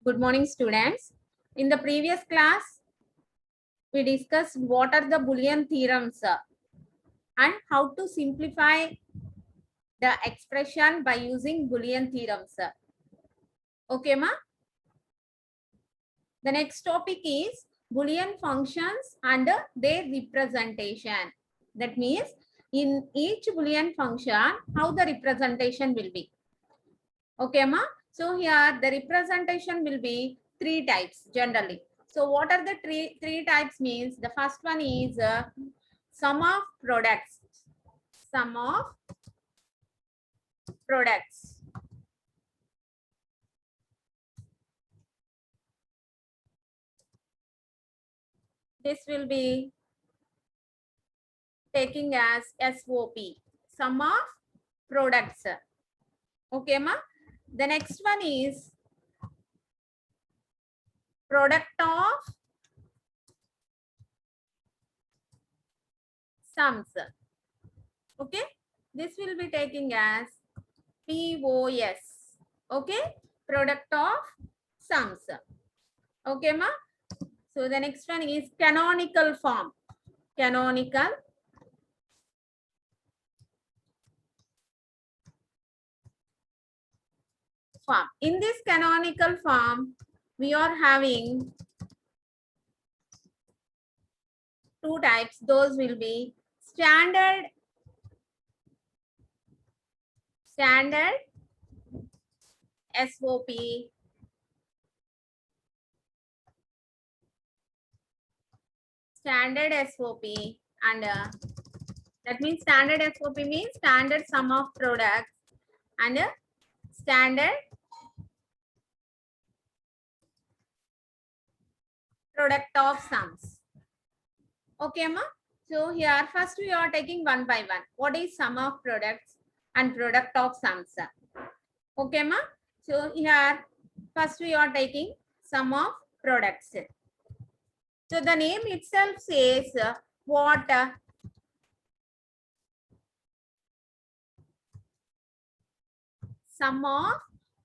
Good morning, students. In the previous class, we discussed what are the Boolean theorems and how to simplify the expression by using Boolean theorems. Okay, ma? The next topic is Boolean functions and their representation. That means in each Boolean function, how the representation will be. Okay, ma? So here the representation will be three types generally. So what are the three types means? The first one is sum of products. Sum of products. This will be taking as SOP. Sum of products. Okay, ma? The next one is product of sums. Okay, this will be taking as POS. Okay, product of sums. Okay, ma? So the next one is canonical form. Canonical form. In this canonical form, we are having two types. Those will be standard SOP, and that means standard SOP means standard sum of products, and standard product of sums. Okay, ma? So here first we are taking one by one. What is sum of products and product of sums? Okay, ma? So here first we are taking sum of products. So the name itself says what sum of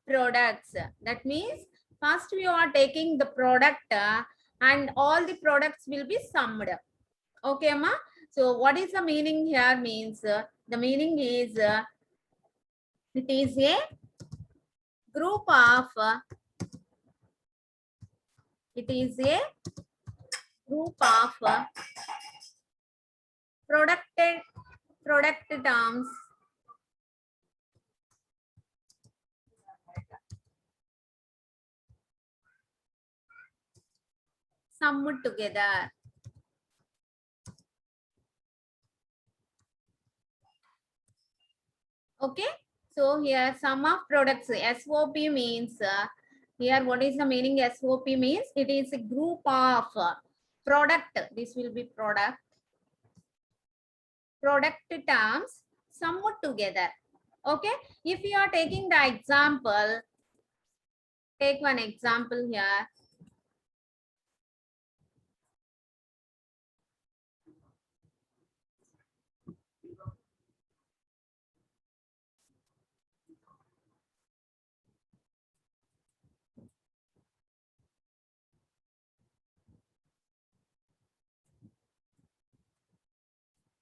products. That means first we are taking the product and all the products will be summed. Okay, ma? So what is the meaning here means the meaning is it is a group of product terms summed together. Okay, so here sum of products SOP means here what is the meaning? SOP means it is a group of product. This will be product terms summed together. Okay, if you are taking the example, take one example here.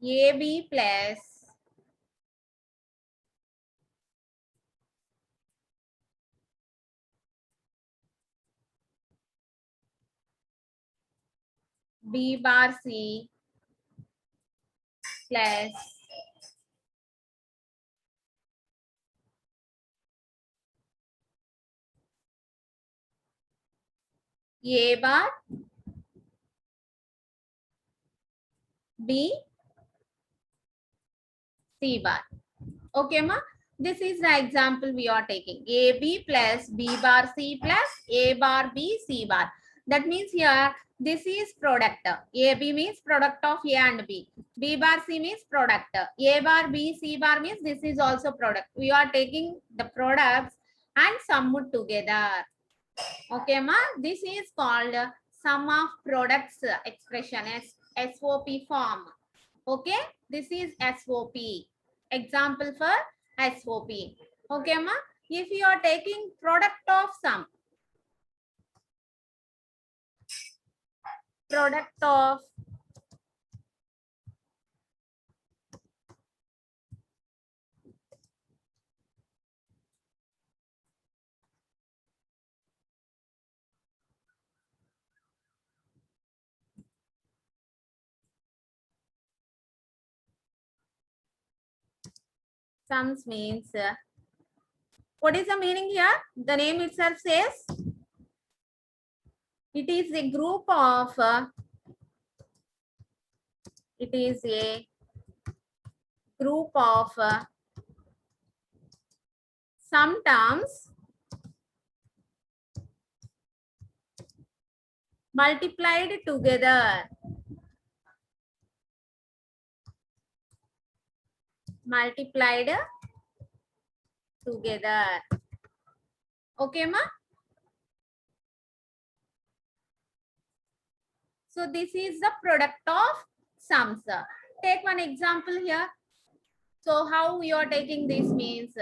AB plus B bar C plus A bar B C bar. Okay, ma? This is the example we are taking. AB plus B bar C plus A bar B C bar. That means here this is product. AB means product of A and B. B bar C means product. A bar B C bar means this is also product. We are taking the products and summed together. Okay, ma? This is called sum of products expression as SOP form. Okay, this is SOP. Example for SOP. Okay, ma? If you are taking product of sum, product of sums means what is the meaning here? The name itself says it is a group of it is a group of sum terms multiplied together. Multiplied together. Okay, ma? So this is the product of sums. Take one example here. So how we are taking this means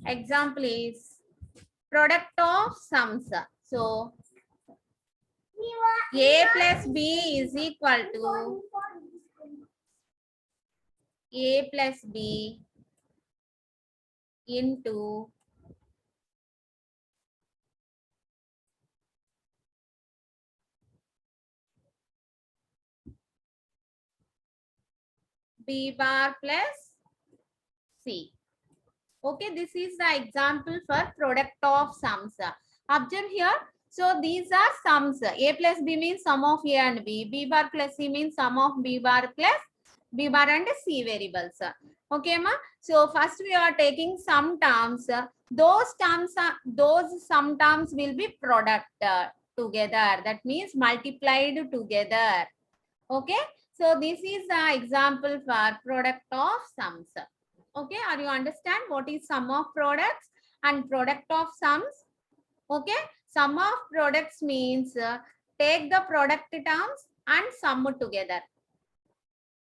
example is product of sums. So a plus b is equal to a plus b into b bar plus c. Okay, this is the example for product of sums. Observe here. So these are sums. A plus b means sum of a and b. B bar plus c means sum of b bar plus b bar and c variables. Okay, ma. So first we are taking sum terms. Those sum terms will be product together. That means multiplied together. Okay. So this is the example for product of sums. Okay, are you understand what is sum of products and product of sums? Okay, sum of products means take the product terms and sum together.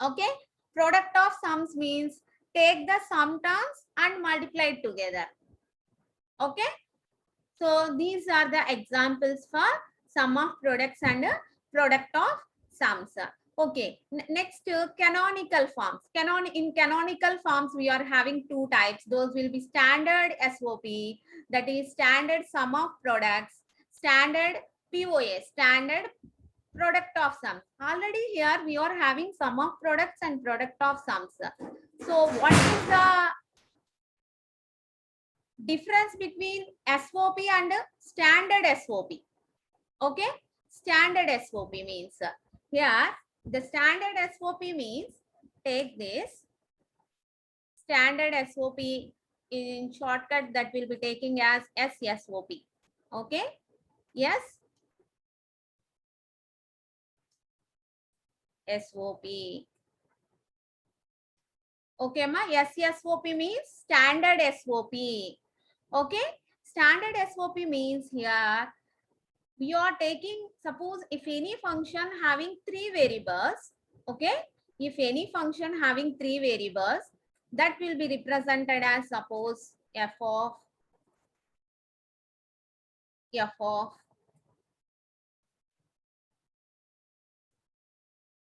Okay, product of sums means take the sum terms and multiply it together. Okay, so these are the examples for sum of products and product of sums. Okay, next canonical forms. In canonical forms, we are having two types. Those will be standard SOP, that is standard sum of products, standard POS, standard product of sums. Already here we are having sum of products and product of sums. So what is the difference between SOP and standard SOP? Okay, standard SOP means here the standard SOP means take this standard SOP in shortcut that will be taking as SSOP. Okay, yes, SOP. Okay, ma, SSOP means standard SOP. Okay, standard SOP means here we are taking, suppose if any function having three variables, okay, if any function having three variables, that will be represented as suppose f of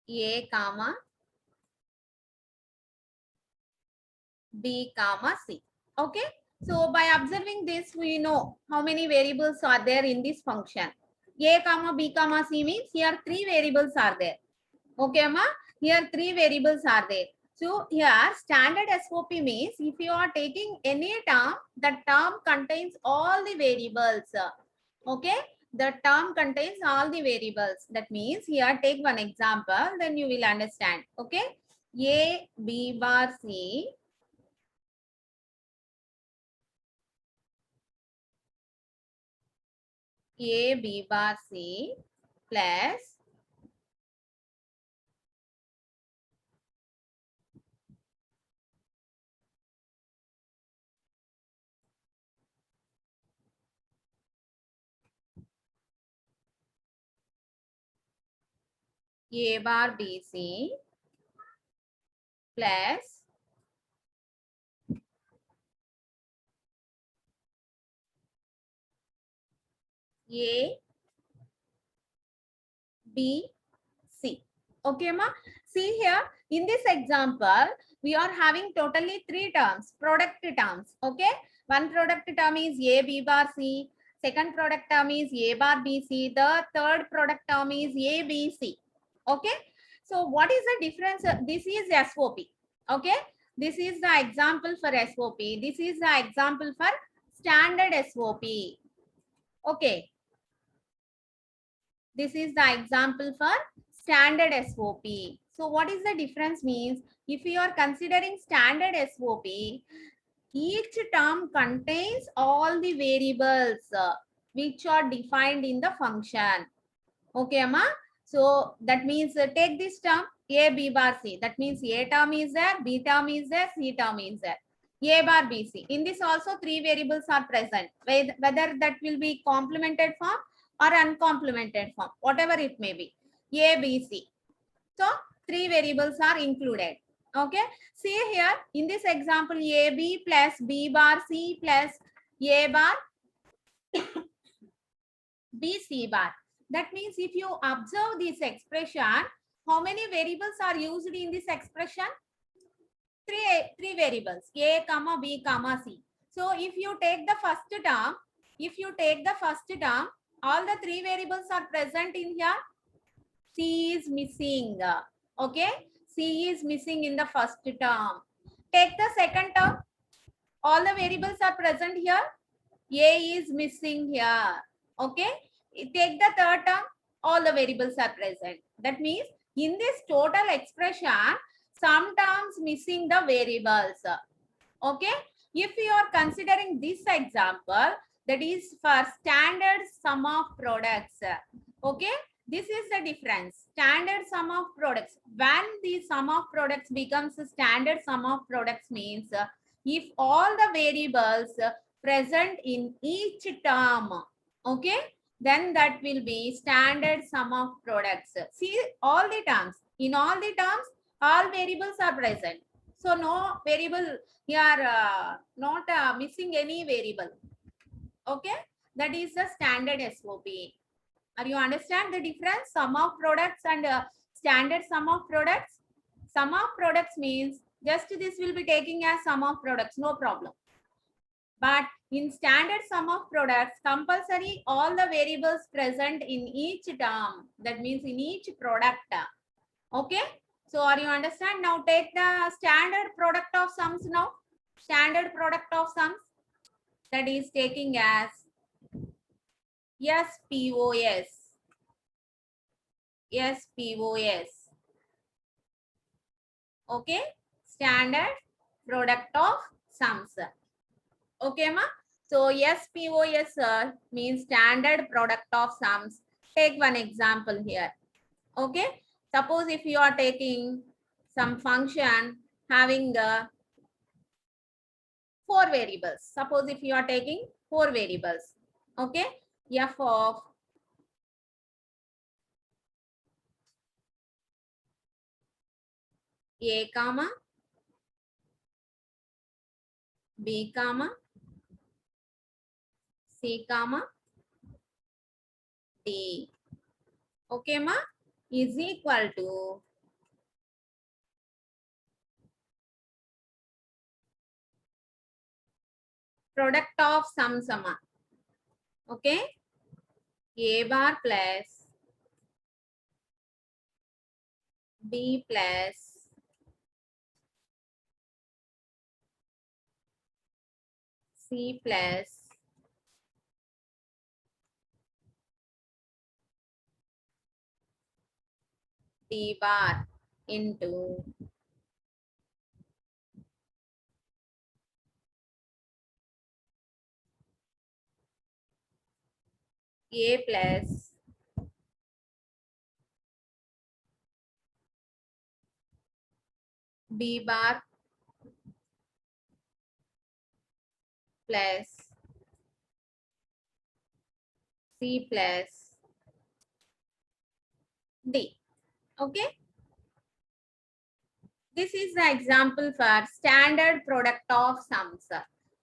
a comma b comma c. Okay, so by observing this we know how many variables are there in this function. A comma b comma c means here three variables are there. Okay, ma, here three variables are there. So here standard SOP means if you are taking any term, the term contains all the variables. Okay, the term contains all the variables. That means here take one example, then you will understand. Okay, A, B bar, C. A, B bar, C plus A bar BC plus A B C. Okay, ma. See here, in this example, we are having totally three terms, product terms. Okay, one product term is A B bar C. Second product term is A bar B C. The third product term is A B C. Okay. So what is the difference? This is SOP. Okay. This is the example for SOP. This is the example for standard SOP. Okay. This is the example for standard SOP. So what is the difference means, if you are considering standard SOP, each term contains all the variables which are defined in the function. Okay, Amma? So that means take this term A, B bar C. That means A term is there, B term is there, C term is there. A bar B C. In this also three variables are present. Whether that will be complemented form or uncomplemented form, whatever it may be. A, B, C. So three variables are included. Okay. See here in this example, A, B plus B bar C plus A bar B, C bar. That means if you observe this expression, how many variables are used in this expression? Three variables, A, comma, B, comma, C. So if you take the first term, all the three variables are present in here. C is missing. Okay. C is missing in the first term. Take the second term. All the variables are present here. A is missing here. Okay. Take the third term. All the variables are present. That means in this total expression, some terms missing the variables. Okay. If you are considering this example, that is for standard sum of products. Okay. This is the difference. Standard sum of products. When the sum of products becomes a standard sum of products means if all the variables present in each term, okay, then that will be standard sum of products. See all the terms. In all the terms, all variables are present. So no variable, you are not missing any variable. Okay, that is the standard SOP. Are you understand the difference? Sum of products and standard sum of products. Sum of products means just this will be taking as sum of products, no problem. But in standard sum of products, compulsory all the variables present in each term. That means in each product. Okay. So are you understand? Now take the standard product of sums now. Standard product of sums. That is taking as SPOS. SPOS. Okay. Standard product of sums. Okay, ma? So SPOS means standard product of sums. Take one example here. Okay. Suppose if you are taking some function having the 4 variables. Suppose if you are taking 4 variables. Okay. F of A comma B comma C comma D. Okay, ma, is equal to product of sums. Okay. A bar plus B plus C plus D bar into A plus B bar plus C plus D. Okay. This is the example for standard product of sums.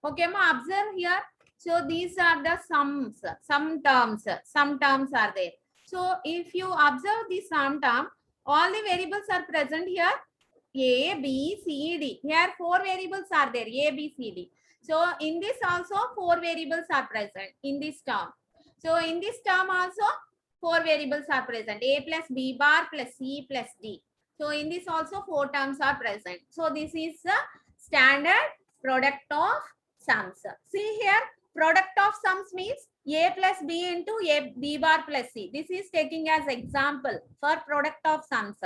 Okay, ma, observe here. So these are the sums, some terms are there. So if you observe the sum term, all the variables are present here. A, B, C, D. Here four variables are there, A, B, C, D. So in this also four variables are present in this term. So in this term also four variables are present, A plus B bar plus C plus D. So in this also four terms are present. So this is the standard product of sums. See here, product of sums means A plus B into A B bar plus C. This is taking as example for product of sums.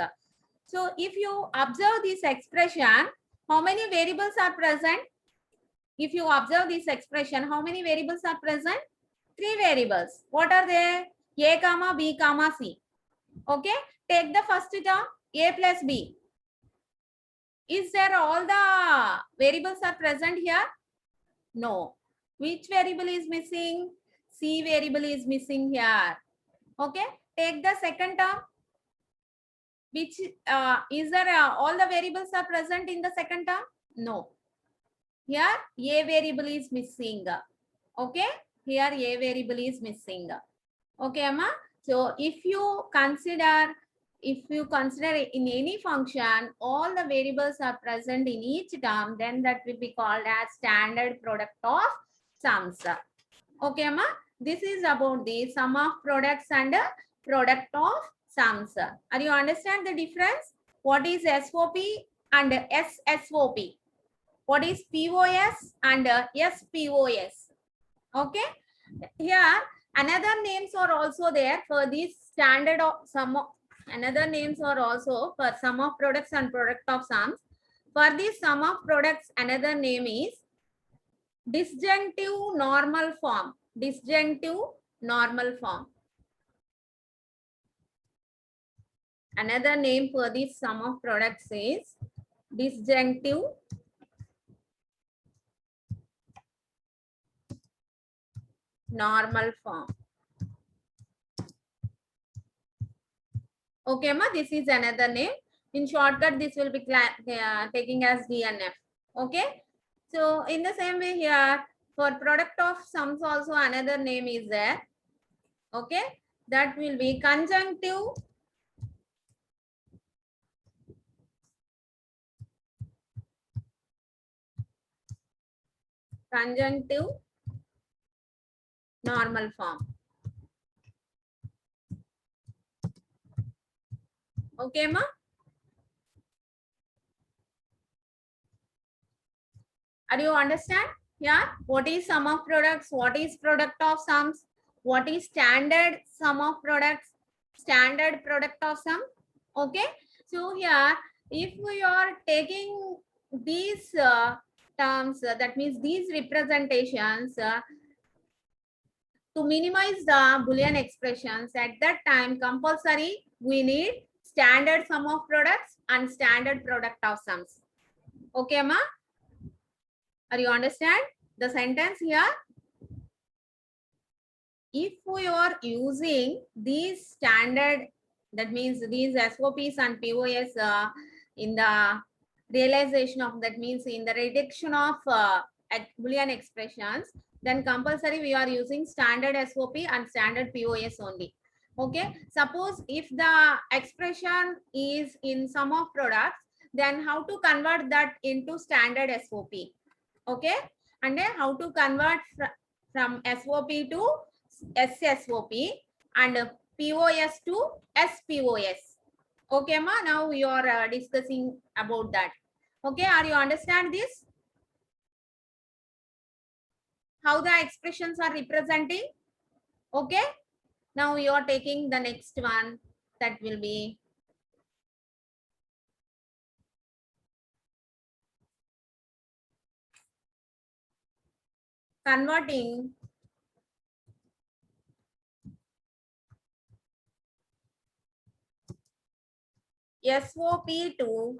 So if you observe this expression, how many variables are present? If you observe this expression, how many variables are present? Three variables. What are they? A comma B comma C. Okay. Take the first term, A plus B. Is there all the variables are present here? No. Which variable is missing? C variable is missing here. Okay. Take the second term. Which is there all the variables are present in the second term? No. Here A variable is missing. Okay. Here A variable is missing. Okay, Amma. So if you consider in any function, all the variables are present in each term, then that will be called as standard product of sums. Okay, Amma. This is about the sum of products and product of sums. Are you understand the difference? What is SOP and SSOP? What is POS and SPOS? Okay. Here another names are also there for this standard of sum of, another names are also for sum of products and product of sums. For this sum of products, another name is disjunctive normal form. Disjunctive normal form. Another name for this sum of products is disjunctive normal form. Okay, ma, this is another name. In shortcut, this will be taking as DNF. Okay. So in the same way here, for product of sums also another name is there. Okay. That will be conjunctive normal form. Okay, ma. Are you understand? Yeah. What is sum of products? What is product of sums? What is standard sum of products? Standard product of sum. Okay. So here, if we are taking these terms, that means these representations to minimize the Boolean expressions, at that time compulsory we need standard sum of products and standard product of sums. Okay, ma? Are you understand the sentence here? If we are using these standard, that means these SOPs and POS in the realization of, that means in the reduction of Boolean expressions, then compulsory we are using standard SOP and standard POS only. Okay. Suppose if the expression is in sum of products, then how to convert that into standard SOP? Okay. And then how to convert from SOP to SSOP and POS to SPOS. Okay, ma. Now we are discussing about that. Okay, are you understand this? How the expressions are representing? Okay. Now we are taking the next one, that will be converting SOP to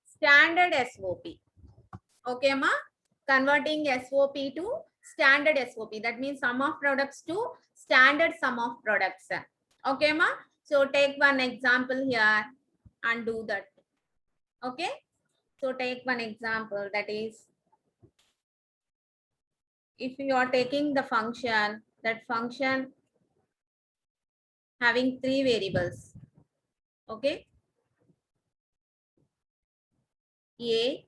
standard SOP. Okay, ma. Converting SOP to standard SOP. That means sum of products to standard sum of products. Okay, ma? So take one example here and do that. Okay? So take one example, that is, if you are taking the function, that function having three variables. Okay? A,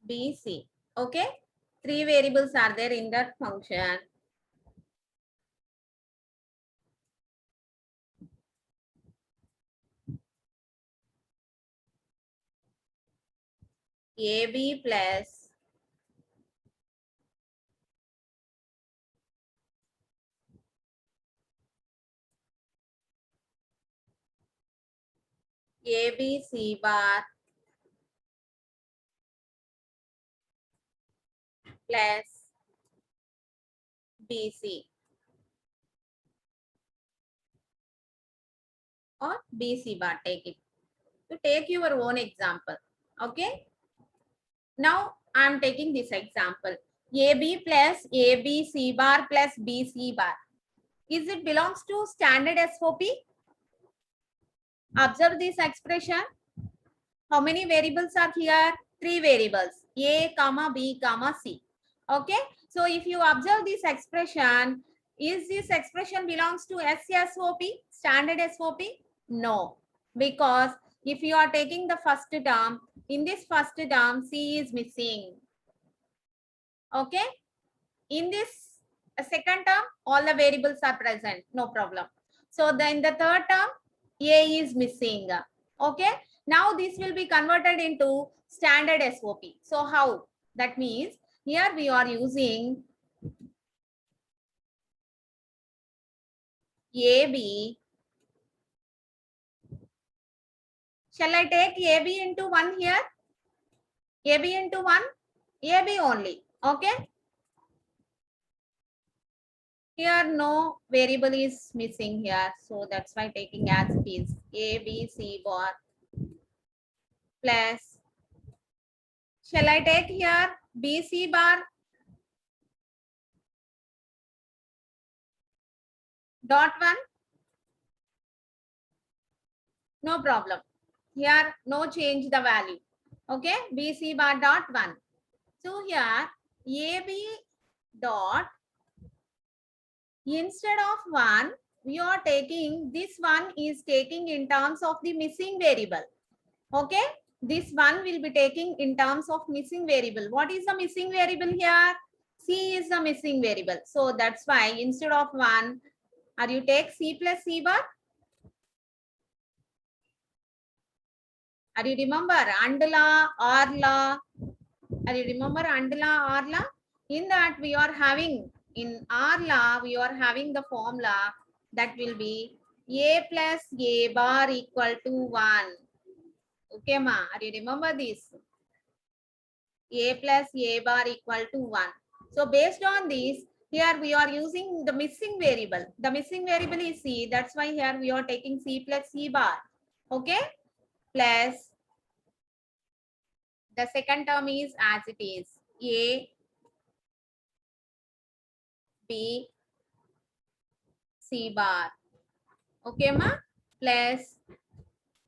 B, C. Okay? Three variables are there in that function. AB plus ABC bar plus BC or BC bar, take it. To take your own example. Okay? Now I'm taking this example. AB plus ABC bar plus BC bar. Is it belongs to standard SOP? Observe this expression. How many variables are here? Three variables. A, comma, B, comma, C. Okay. So if you observe this expression, is this expression belongs to SSOP, standard SOP? No. Because if you are taking the first term, in this first term, C is missing. Okay. In this second term, all the variables are present. No problem. So then the third term, A is missing. Okay. Now this will be converted into standard SOP. So how? That means here we are using AB. Shall I take AB into 1 here? AB into 1? AB only. Okay. Here no variable is missing here. So that's why taking as it is. ABC bar plus, shall I take here BC bar dot 1? No problem. Here, no change the value. Okay, BC bar dot 1. So here, AB dot, instead of 1, we are taking, this one is taking in terms of the missing variable. Okay, this one will be taking in terms of missing variable. What is the missing variable here? C is the missing variable. So that's why instead of 1, are you take C plus C bar? Are you remember and law, or law? Are you remember and law, or law? In that we are having, in our law, we are having the formula that will be A plus A bar equal to 1. Okay, ma? Are you remember this? A plus A bar equal to 1. So based on this, here we are using the missing variable. The missing variable is C. That's why here we are taking C plus C bar. Okay? Plus the second term is as it is. A, B, C bar. Okay, ma? Plus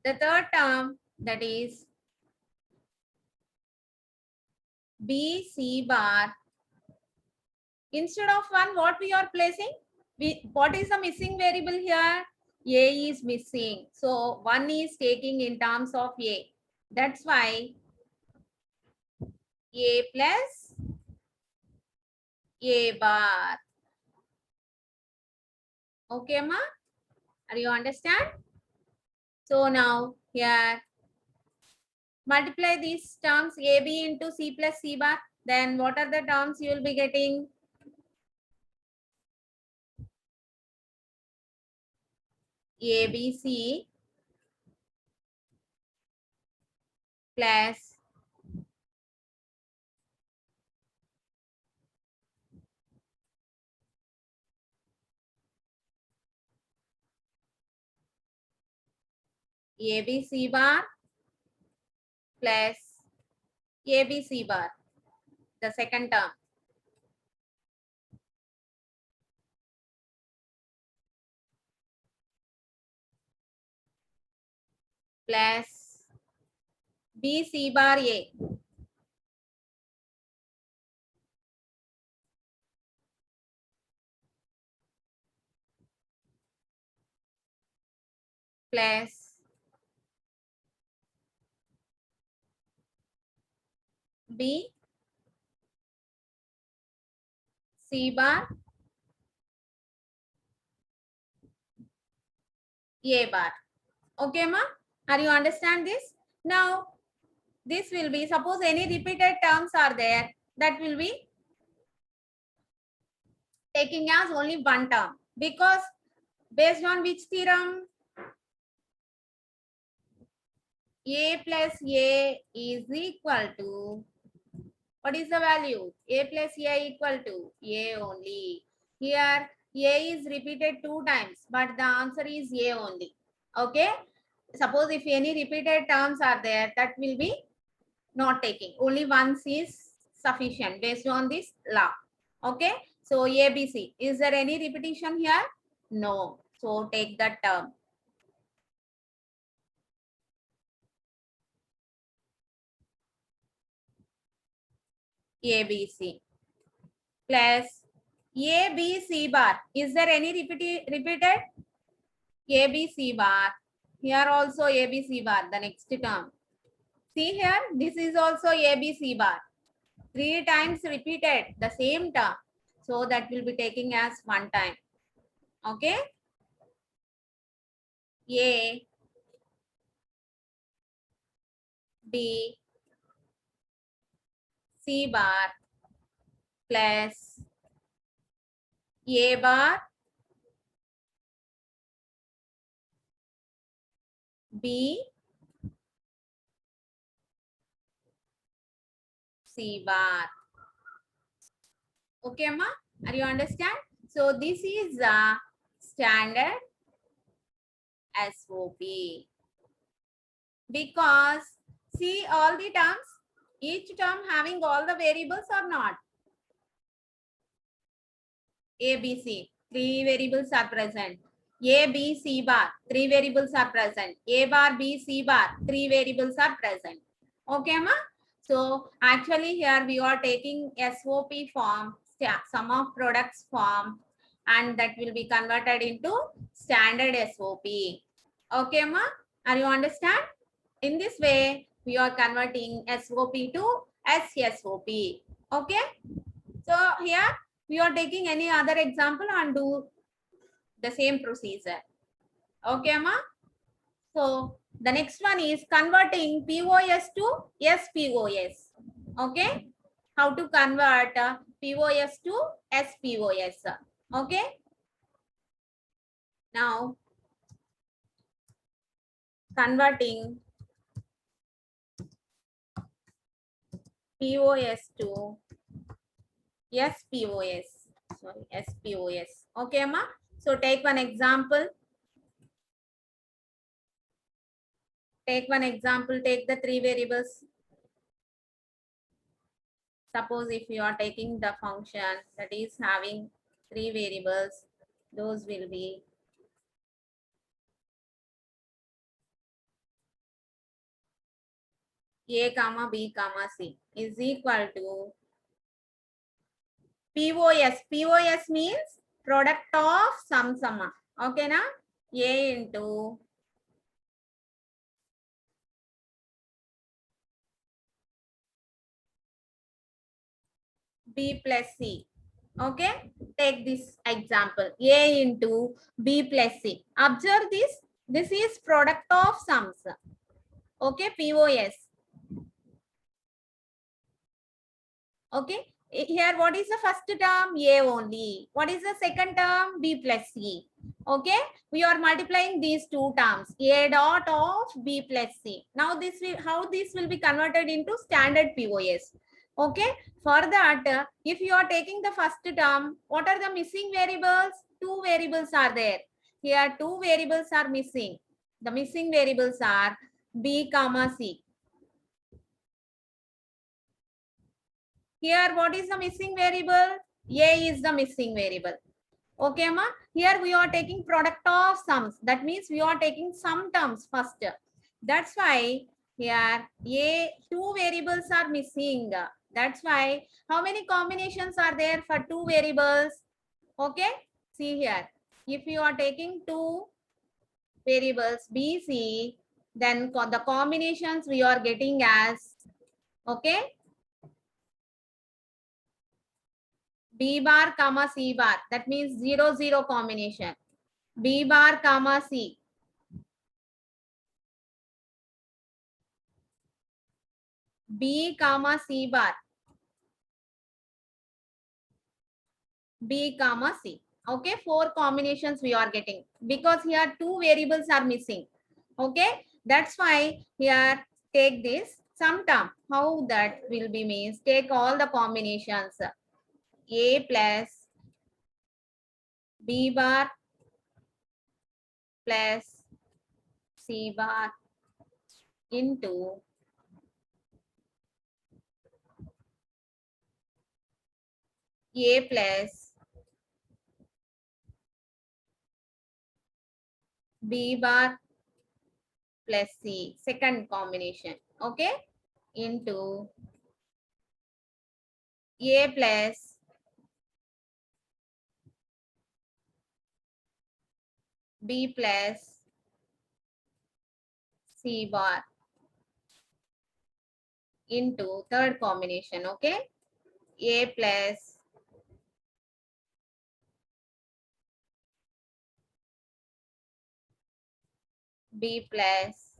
the third term, that is B, C bar. Instead of 1, what we are placing? What is the missing variable here? A is missing. So 1 is taking in terms of A. That's why A plus A bar. Okay, ma? Are you understand? So now here, multiply these terms AB into C plus C bar. Then what are the terms you will be getting? ABC plus ABC bar plus A, B, C bar, the second term. Plus B, C bar, A. Plus B, C bar, A bar. Okay, ma? Are you understand this? Now, this will be, suppose any repeated terms are there, that will be taking as only one term. Because based on which theorem? A plus A is equal to, what is the value? A plus A equal to A only. Here, A is repeated 2 times, but the answer is A only. Okay? Suppose if any repeated terms are there, that will be not taking. Only once is sufficient based on this law. Okay? So, A, B, C. Is there any repetition here? No. So, take that term. A, B, C. Plus A, B, C bar. Is there any repeated? A, B, C bar. Here also A, B, C bar, the next term. See here, this is also A, B, C bar. 3 times repeated, the same term. So that will be taking as one time. Okay? A, B, C bar plus A bar, B, C bar. Okay, ma? Are you understand? So this is a standard SOP. Because see all the terms, each term having all the variables or not? A, B, C, 3 variables are present. A, B, C bar, 3 variables are present. A bar, B, C bar, 3 variables are present. Okay, ma? So actually here we are taking SOP form, sum of products form, and that will be converted into standard SOP. Okay, ma? Are you understand? In this way, we are converting SOP to SSOP. Okay. So here we are taking any other example and do the same procedure. Okay, ma? So the next one is converting POS to SPOS. Okay. How to convert POS to SPOS. Okay. Now converting POS to SPOS. Sorry, SPOS. Okay, ma? So take one example. Take one example. Take the 3 variables. Suppose if you are taking the function that is having 3 variables, those will be A comma B comma C is equal to POS. POS means product of sum summa. Okay, na? A into B plus C. Okay, take this example. A into B plus C. Observe this. This is product of sums. Okay, POS. Okay, here what is the first term? A only. What is the second term? B plus C. Okay, we are multiplying these two terms. A dot of B plus C. Now this will, how this will be converted into standard POS. Okay, for that, if you are taking the first term, what are the missing variables? 2 variables are there. Here 2 variables are missing. The missing variables are B comma C. Here, what is the missing variable? A is the missing variable. Okay, ma. Here we are taking product of sums. That means we are taking sum terms first. That's why here A, two variables are missing. That's why how many combinations are there for two variables? Okay, see here. If you are taking two variables B, C, then the combinations we are getting as, okay, B bar comma C bar. That means 0, 0 combination. B bar comma C. B comma C bar. B comma C. Okay, four combinations we are getting because here two variables are missing. Okay, that's why here take this sum term. How that will be means take all the combinations A plus B bar plus C bar into A plus B bar plus C, second combination, okay, into A plus B plus C bar into third combination, okay, A plus B plus